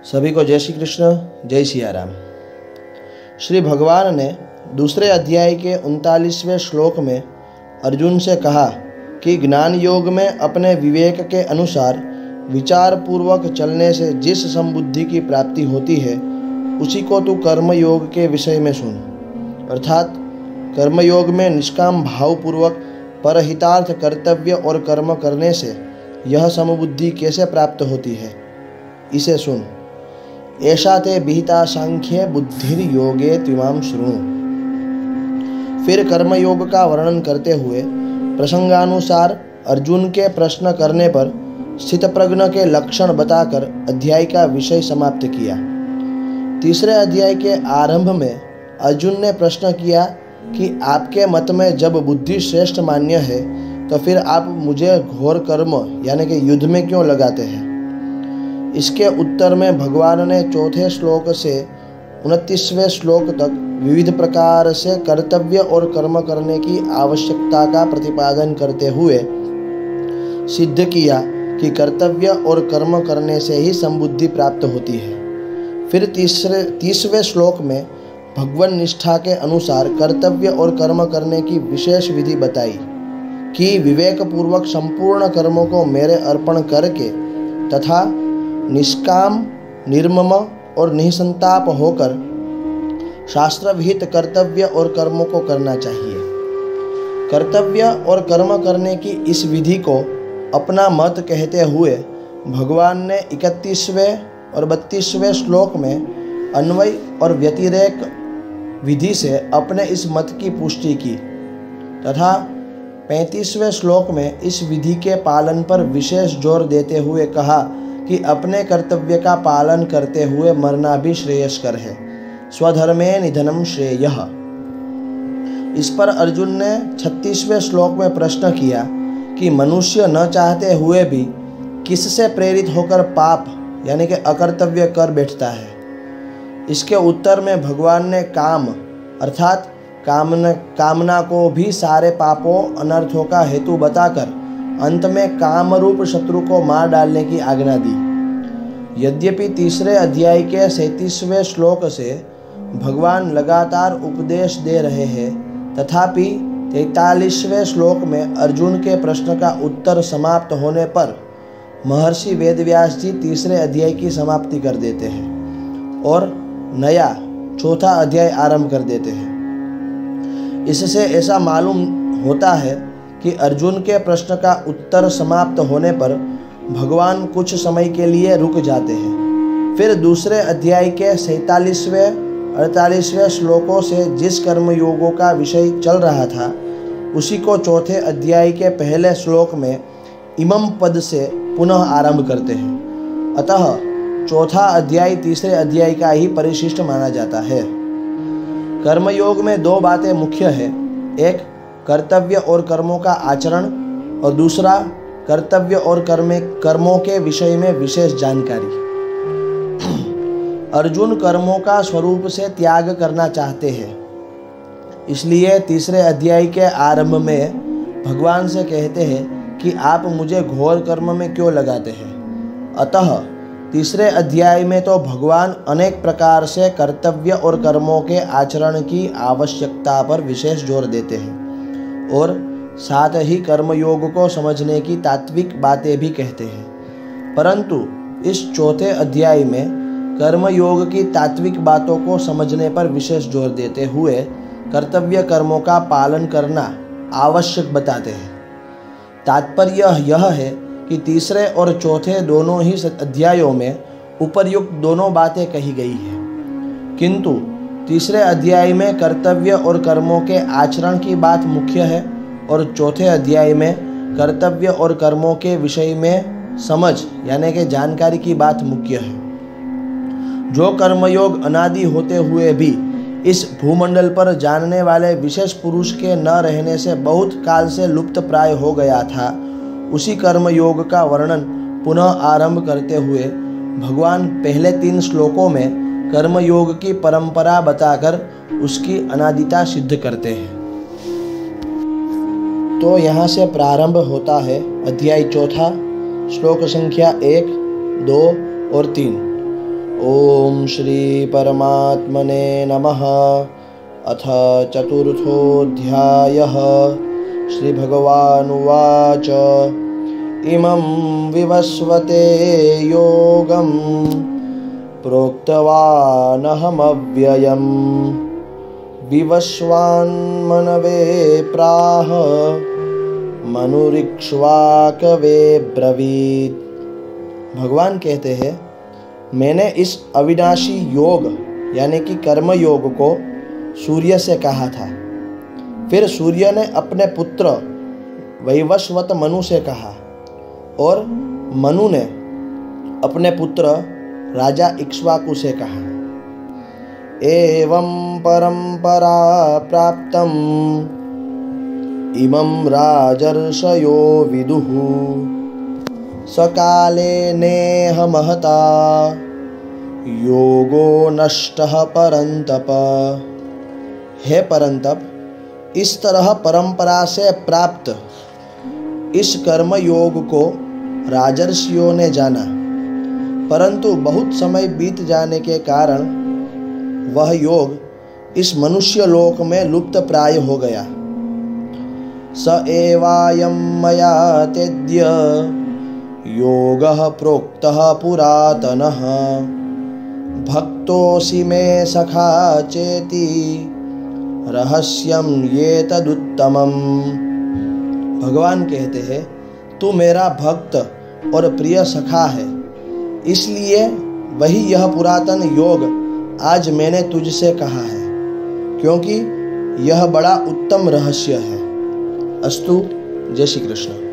सभी को जय श्री कृष्ण, जय सिया राम। श्री भगवान ने दूसरे अध्याय के 39वें श्लोक में अर्जुन से कहा कि ज्ञान योग में अपने विवेक के अनुसार विचार पूर्वक चलने से जिस समबुद्धि की प्राप्ति होती है उसी को तू कर्म योग के विषय में सुन। अर्थात कर्मयोग में निष्काम भावपूर्वक परहितार्थ कर्तव्य और कर्म करने से यह समबुद्धि कैसे प्राप्त होती है, इसे सुन। ऐसा ते विहिता सांख्ये बुद्धिर योगे त्विमां शृणु। फिर कर्मयोग का वर्णन करते हुए प्रसंगानुसार अर्जुन के प्रश्न करने पर स्थितप्रज्ञ के लक्षण बताकर अध्याय का विषय समाप्त किया। तीसरे अध्याय के आरंभ में अर्जुन ने प्रश्न किया कि आपके मत में जब बुद्धि श्रेष्ठ मान्य है तो फिर आप मुझे घोर कर्म यानी कि युद्ध में क्यों लगाते हैं। इसके उत्तर में भगवान ने चौथे श्लोक से 29वें श्लोक तक विविध प्रकार से कर्तव्य और कर्म करने की आवश्यकता का प्रतिपादन करते हुए सिद्ध किया कि कर्तव्य और कर्म करने से ही समबुद्धि प्राप्त होती है। फिर 30वें श्लोक में भगवन निष्ठा के अनुसार कर्तव्य और कर्म करने की विशेष विधि बताई कि विवेक पूर्वक संपूर्ण कर्मों को मेरे अर्पण करके तथा निष्काम, निर्मम और निसंताप होकर शास्त्र विहित कर्तव्य और कर्मों को करना चाहिए। कर्तव्य और कर्म करने की इस विधि को अपना मत कहते हुए भगवान ने 31वें और 32वें श्लोक में अन्वय और व्यतिरेक विधि से अपने इस मत की पुष्टि की तथा 35वें श्लोक में इस विधि के पालन पर विशेष जोर देते हुए कहा कि अपने कर्तव्य का पालन करते हुए मरना भी श्रेयस्कर है। स्वधर्मे निधनम श्रेयः। इस पर अर्जुन ने 36वें श्लोक में प्रश्न किया कि मनुष्य न चाहते हुए भी किससे प्रेरित होकर पाप यानी कि अकर्तव्य कर बैठता है। इसके उत्तर में भगवान ने काम अर्थात कामना को भी सारे पापों अनर्थों का हेतु बताकर अंत में काम रूप शत्रु को मार डालने की आज्ञा दी। यद्यपि तीसरे अध्याय के 37वें श्लोक से भगवान लगातार उपदेश दे रहे हैं, तथापि 43वें श्लोक में अर्जुन के प्रश्न का उत्तर समाप्त होने पर महर्षि वेदव्यास जी तीसरे अध्याय की समाप्ति कर देते हैं और नया चौथा अध्याय आरंभ कर देते हैं। इससे ऐसा मालूम होता है कि अर्जुन के प्रश्न का उत्तर समाप्त होने पर भगवान कुछ समय के लिए रुक जाते हैं। फिर दूसरे अध्याय के 47वें 48वें श्लोकों से जिस कर्मयोगों का विषय चल रहा था उसी को चौथे अध्याय के पहले श्लोक में इमम पद से पुनः आरंभ करते हैं। अतः चौथा अध्याय तीसरे अध्याय का ही परिशिष्ट माना जाता है। कर्मयोग में दो बातें मुख्य है, एक कर्तव्य और कर्मों का आचरण और दूसरा कर्तव्य और कर्मों के विषय में विशेष जानकारी। अर्जुन कर्मों का स्वरूप से त्याग करना चाहते हैं, इसलिए तीसरे अध्याय के आरंभ में भगवान से कहते हैं कि आप मुझे घोर कर्म में क्यों लगाते हैं। अतः तीसरे अध्याय में तो भगवान अनेक प्रकार से कर्तव्य और कर्मों के आचरण की आवश्यकता पर विशेष जोर देते हैं और साथ ही कर्मयोग को समझने की तात्विक बातें भी कहते हैं। परंतु इस चौथे अध्याय में कर्मयोग की तात्विक बातों को समझने पर विशेष जोर देते हुए कर्तव्य कर्मों का पालन करना आवश्यक बताते हैं। तात्पर्य यह है कि तीसरे और चौथे दोनों ही अध्यायों में उपर्युक्त दोनों बातें कही गई हैं, किंतु तीसरे अध्याय में कर्तव्य और कर्मों के आचरण की बात मुख्य है और चौथे अध्याय में कर्तव्य और कर्मों के विषय में समझ यानी कि जानकारी की बात मुख्य है। जो कर्मयोग अनादि होते हुए भी इस भूमंडल पर जानने वाले विशेष पुरुष के न रहने से बहुत काल से लुप्त प्राय हो गया था, उसी कर्मयोग का वर्णन पुनः आरंभ करते हुए भगवान पहले 3 श्लोकों में कर्मयोग की परंपरा बताकर उसकी अनादिता सिद्ध करते हैं। तो यहाँ से प्रारंभ होता है अध्याय चौथा, श्लोक संख्या 1, 2 और 3 ओम श्री परमात्मने नमः। अथ चतुर्थोऽध्यायः। श्री भगवानुवाच इमं विवस्वते योगं प्रोक्तवानहमव्ययम् विवस्वान्मनवे प्राह मनुरिक्ष्वाकवे ब्रवीत्। भगवान कहते हैं, मैंने इस अविनाशी योग यानी कि कर्म योग को सूर्य से कहा था। फिर सूर्य ने अपने पुत्र वैवस्वत मनु से कहा और मनु ने अपने पुत्र राजा इक्ष्वाकु से कहा। एवं परंपरा प्राप्तम् इमं राजर्षयो विदुः सकाले नेह महता योगो नष्टः परंतप। हे परंतप, इस तरह परंपरा से प्राप्त इस कर्म योग को राजर्षियों ने जाना, परंतु बहुत समय बीत जाने के कारण वह योग इस मनुष्य लोक में लुप्त प्राय हो गया। स एवायं मया तेद्य योगः प्रोक्तः पुरातनः भक्तोऽसि मे सखा चेति रहस्यं ये तदुत्तमम्। भगवान कहते हैं, तू मेरा भक्त और प्रिय सखा है, इसलिए वही यह पुरातन योग आज मैंने तुझसे कहा है, क्योंकि यह बड़ा उत्तम रहस्य है। अस्तु। जय श्री कृष्ण।